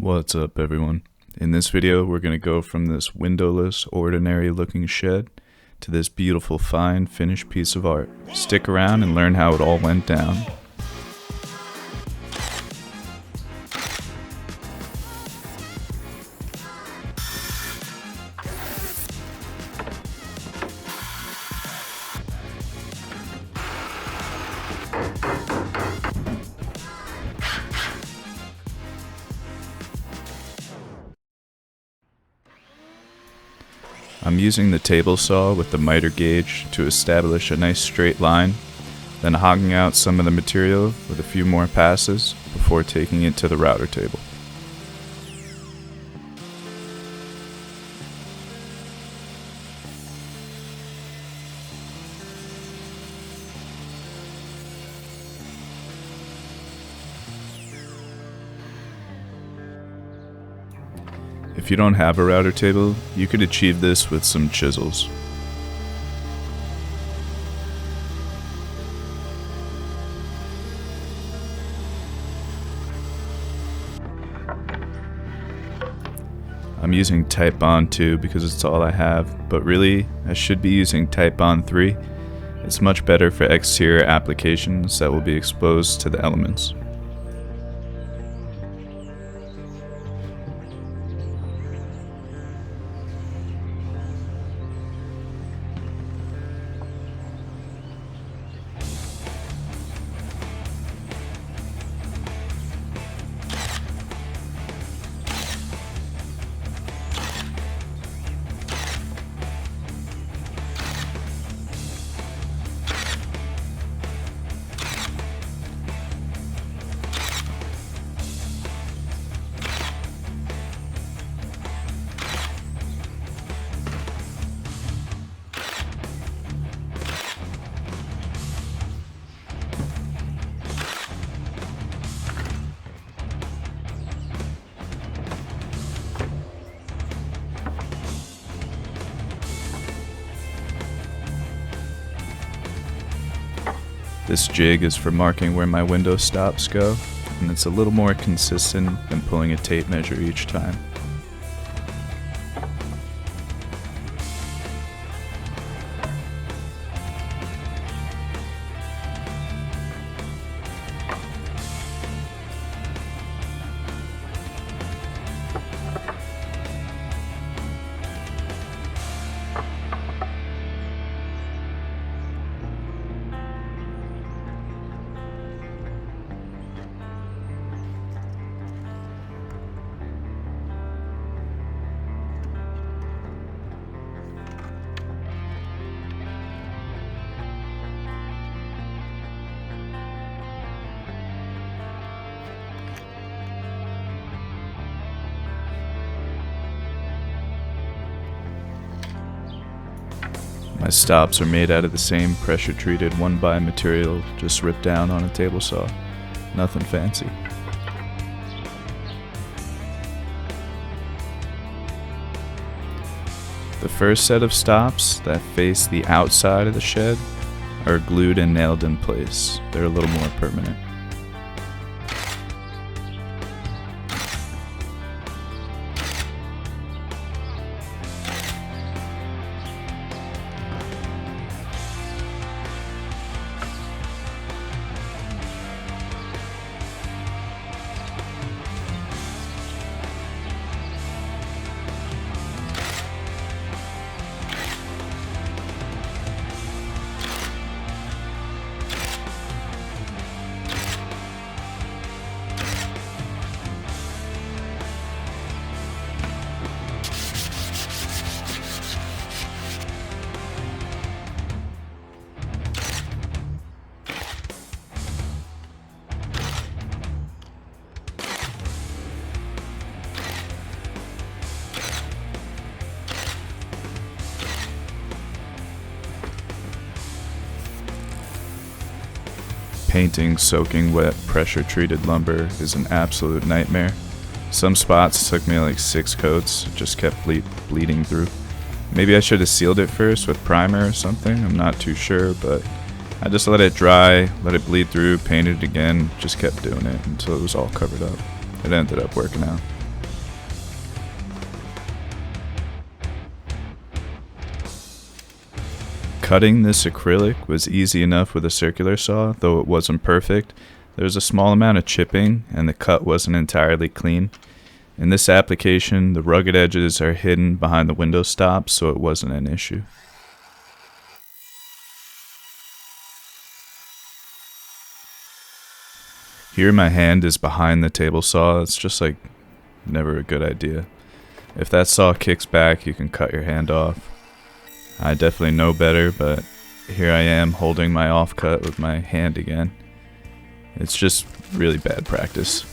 What's up, everyone? In this video, we're going to go from this windowless, ordinary looking shed to this beautiful, fine, finished piece of art. Stick around and learn how it all went down. I'm using the table saw with the miter gauge to establish a nice straight line, then hogging out some of the material with a few more passes before taking it to the router table. If you don't have a router table, you could achieve this with some chisels. I'm using Type Bond 2 because it's all I have, but really, I should be using Type Bond 3. It's much better for exterior applications that will be exposed to the elements. This jig is for marking where my window stops go, and it's a little more consistent than pulling a tape measure each time. My stops are made out of the same pressure-treated 1x material, just ripped down on a table saw. Nothing fancy. The first set of stops that face the outside of the shed are glued and nailed in place. They're a little more permanent. Painting soaking wet pressure-treated lumber is an absolute nightmare. Some spots took me like 6 coats, it just kept bleeding through. Maybe I should have sealed it first with primer or something, I'm not too sure, but I just let it dry, let it bleed through, painted it again, just kept doing it until it was all covered up. It ended up working out. Cutting this acrylic was easy enough with a circular saw, though it wasn't perfect. There was a small amount of chipping, and the cut wasn't entirely clean. In this application, the rugged edges are hidden behind the window stops, so it wasn't an issue. Here my hand is behind the table saw. It's just like never a good idea. If that saw kicks back, you can cut your hand off. I definitely know better, but here I am holding my offcut with my hand again. It's just really bad practice.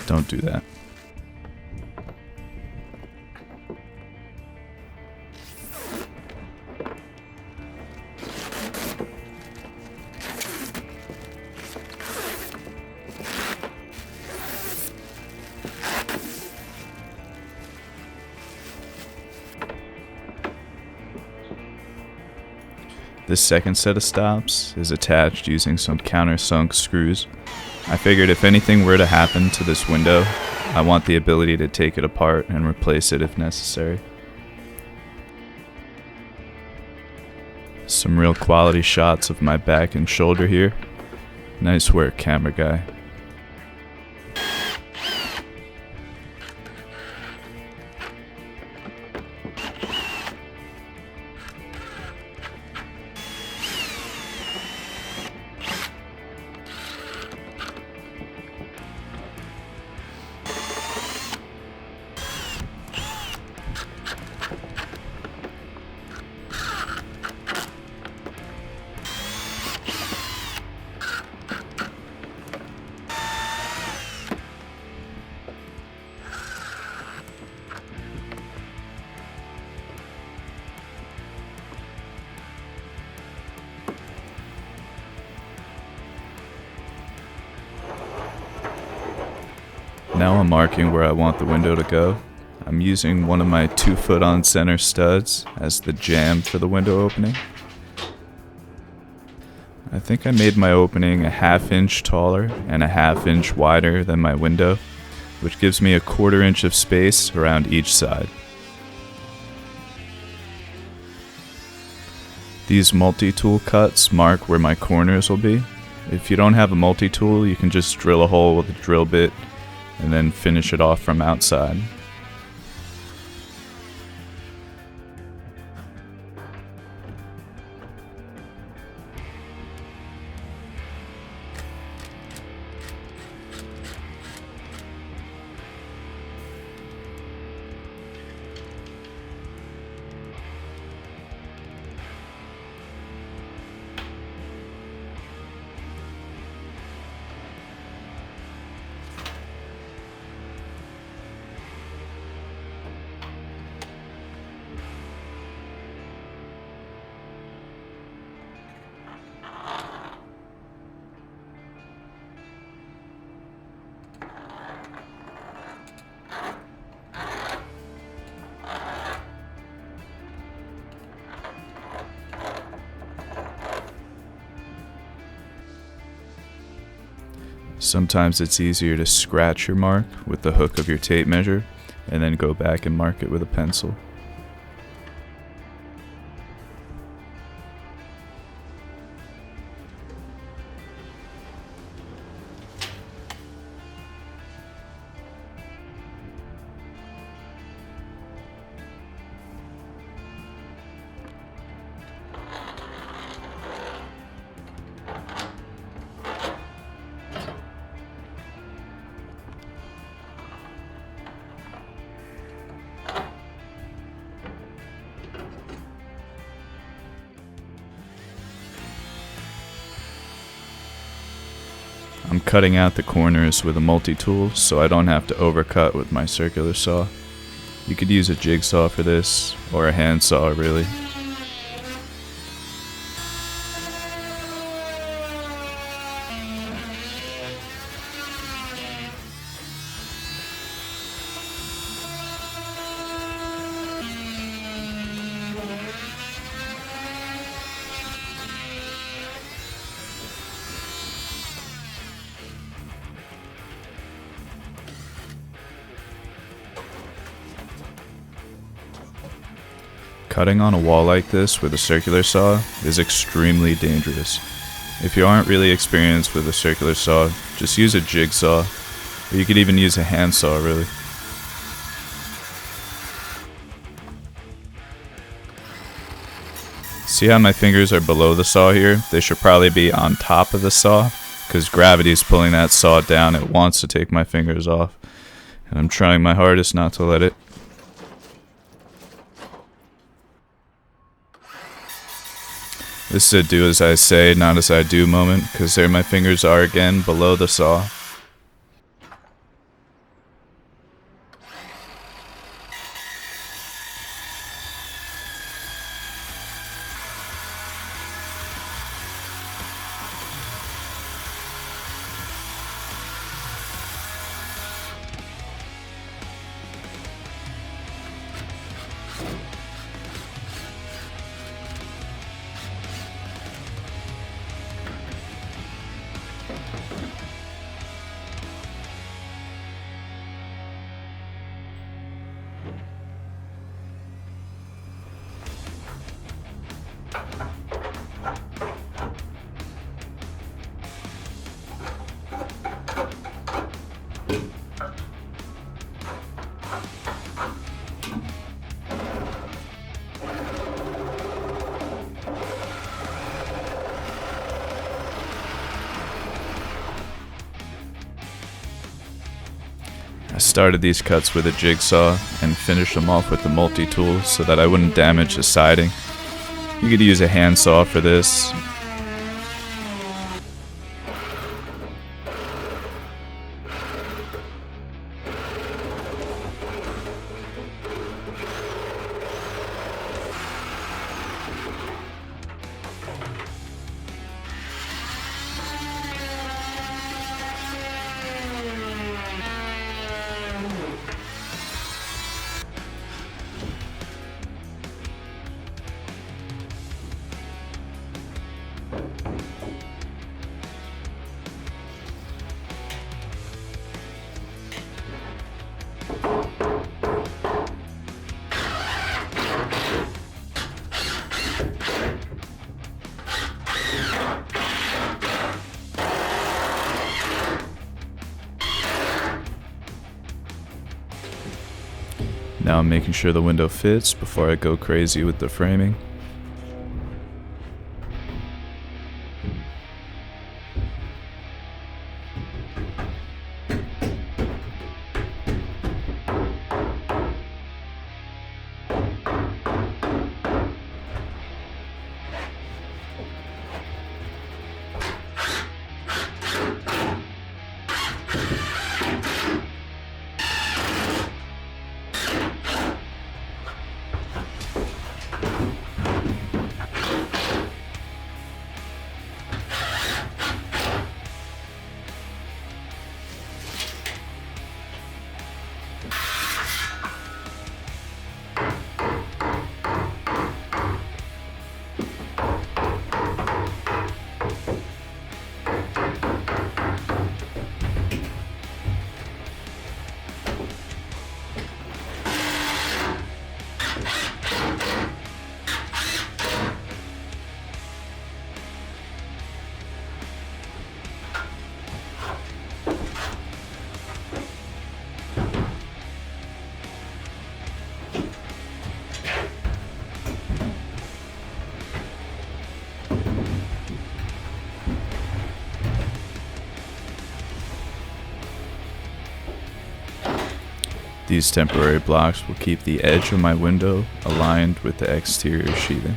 Don't do that. This second set of stops is attached using some countersunk screws. I figured if anything were to happen to this window, I want the ability to take it apart and replace it if necessary. Some real quality shots of my back and shoulder here. Nice work, camera guy. Now I'm marking where I want the window to go. I'm using one of my 2-foot on center studs as the jamb for the window opening. I think I made my opening a 1/2 inch taller and a 1/2 inch wider than my window, which gives me a 1/4 inch of space around each side. These multi-tool cuts mark where my corners will be. If you don't have a multi-tool, you can just drill a hole with a drill bit and then finish it off from outside. Sometimes it's easier to scratch your mark with the hook of your tape measure and then go back and mark it with a pencil. I'm cutting out the corners with a multi-tool so I don't have to overcut with my circular saw. You could use a jigsaw for this, or a handsaw really. Cutting on a wall like this with a circular saw is extremely dangerous. If you aren't really experienced with a circular saw, just use a jigsaw, or you could even use a handsaw really. See how my fingers are below the saw here? They should probably be on top of the saw, because gravity is pulling that saw down. It wants to take my fingers off, and I'm trying my hardest not to let it. This is a do as I say, not as I do moment, because there my fingers are again below the saw. I started these cuts with a jigsaw and finished them off with the multi-tool so that I wouldn't damage the siding. You could use a handsaw for this. Now I'm making sure the window fits before I go crazy with the framing. These temporary blocks will keep the edge of my window aligned with the exterior sheathing.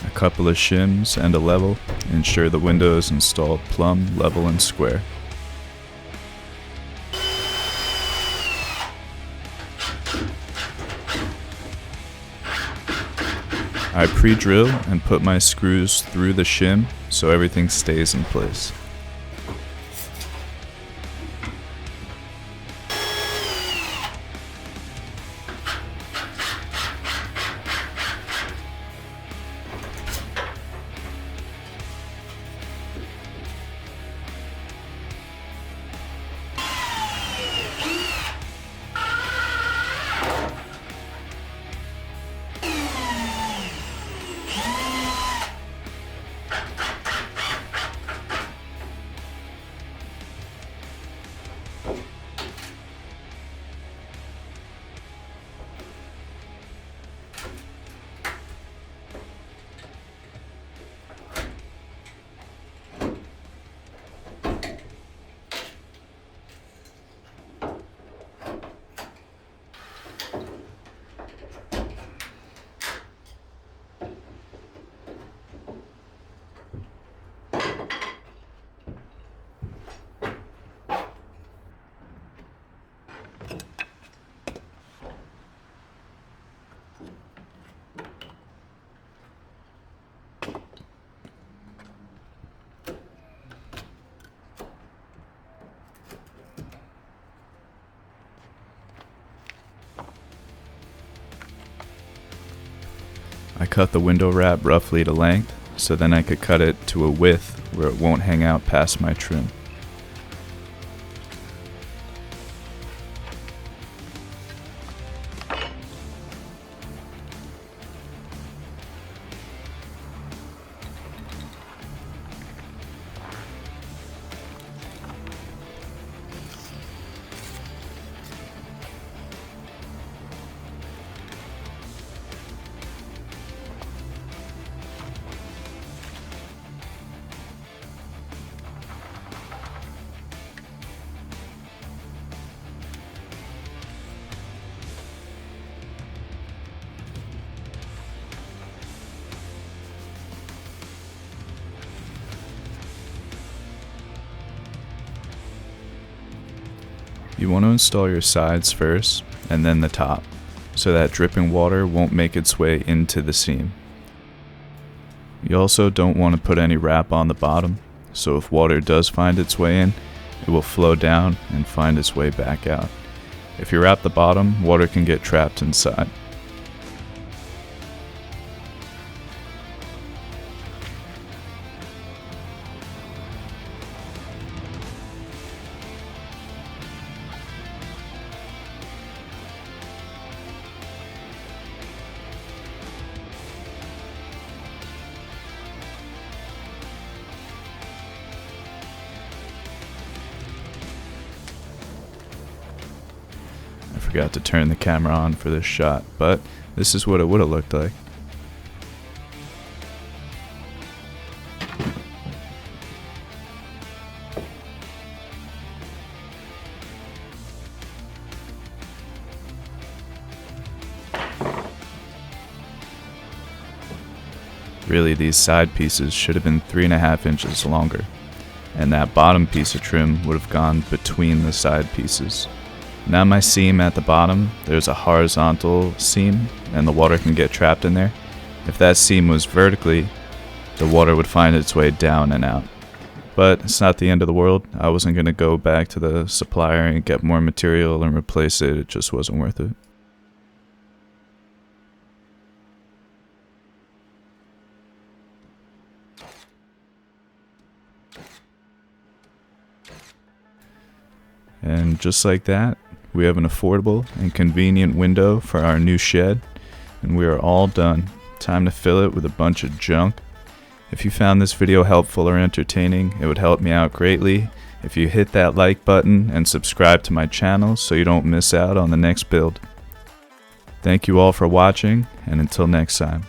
A couple of shims and a level ensure the window is installed plumb, level, and square. I pre-drill and put my screws through the shim so everything stays in place. cut the window wrap roughly to length, so then I could cut it to a width where it won't hang out past my trim. You want to install your sides first, and then the top, so that dripping water won't make its way into the seam. You also don't want to put any wrap on the bottom, so if water does find its way in, it will flow down and find its way back out. If you wrap the bottom, water can get trapped inside. I forgot to turn the camera on for this shot, but this is what it would have looked like. Really, these side pieces should have been 3.5 inches longer, and that bottom piece of trim would have gone between the side pieces. Now my seam at the bottom, there's a horizontal seam and the water can get trapped in there. If that seam was vertically, the water would find its way down and out. But it's not the end of the world. I wasn't going to go back to the supplier and get more material and replace it. It just wasn't worth it. And just like that, we have an affordable and convenient window for our new shed, and we are all done. Time to fill it with a bunch of junk. If you found this video helpful or entertaining, it would help me out greatly if you hit that like button and subscribe to my channel so you don't miss out on the next build. Thank you all for watching, and until next time.